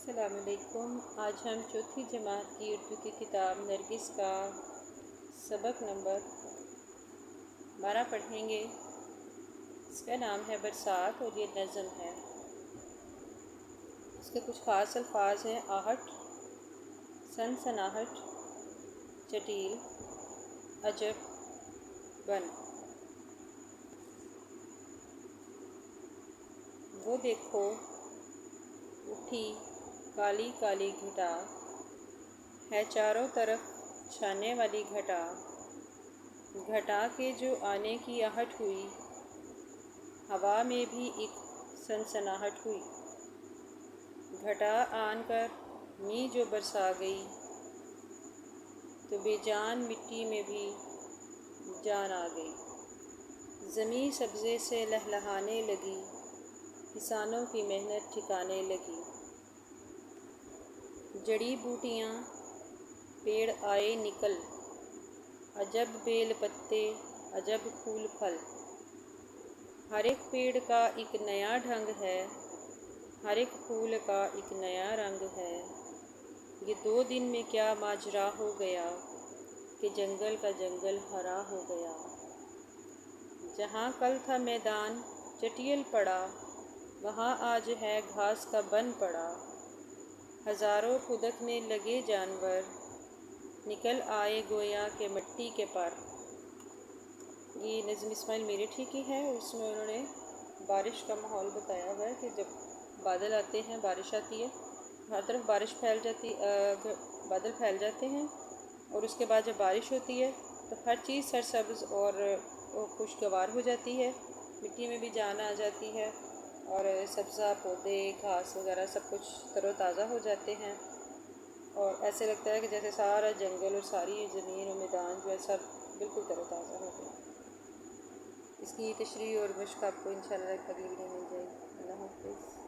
السلام علیکم۔ آج ہم چوتھی جماعت کی اردو کی کتاب نرگس کا سبق نمبر 12 پڑھیں گے۔ اس کا نام ہے برسات اور یہ نظم ہے۔ اس کے کچھ خاص الفاظ ہیں: آہٹ، سنسناہٹ، چٹیل، عجب، بن۔ وہ دیکھو اٹھی کالی کالی گھٹا، ہے چاروں طرف چھانے والی گھٹا، گھٹا کے جو آنے کی آہٹ ہوئی، ہوا میں بھی ایک سنسناہٹ ہوئی۔ گھٹا آن کر می جو برسا گئی، تو بے جان مٹی میں بھی جان آ گئی۔ زمیں سبزے سے لہلہانے لگی، کسانوں کی محنت ٹھکانے لگی۔ جڑی بوٹیاں پیڑ آئے نکل، عجب بیل پتے، عجب پھول پھل۔ ہر ایک پیڑ کا ایک نیا ڈھنگ ہے، ہر ایک پھول کا ایک نیا رنگ ہے۔ یہ 2 دن میں کیا ماجرا ہو گیا، کہ جنگل کا جنگل ہرا ہو گیا۔ جہاں کل تھا میدان چٹیل پڑا، وہاں آج ہے گھاس کا بن پڑا۔ ہزاروں پھدکنے لگے جانور، نکل آئے گویا کہ مٹی کے پر۔ یہ نظم اسماعیل میرٹھی کی ہے۔ اس میں انہوں نے بارش کا ماحول بتایا ہوا ہے کہ جب بادل آتے ہیں، بارش آتی ہے، ہر طرف بادل پھیل جاتے ہیں، اور اس کے بعد جب بارش ہوتی ہے تو ہر چیز سرسبز اور خوشگوار ہو جاتی ہے، مٹی میں بھی جان آ جاتی ہے، اور سبزہ پودے گھاس وغیرہ سب کچھ تر و تازہ ہو جاتے ہیں، اور ایسے لگتا ہے کہ جیسے سارا جنگل اور ساری زمین و میدان جو ہے سب بالکل تر و تازہ ہو گیا۔ اس کی تشریح اور مشق آپ کو انشاءاللہ اگلی ویڈیو مل جائے گی۔ اللہ حافظ۔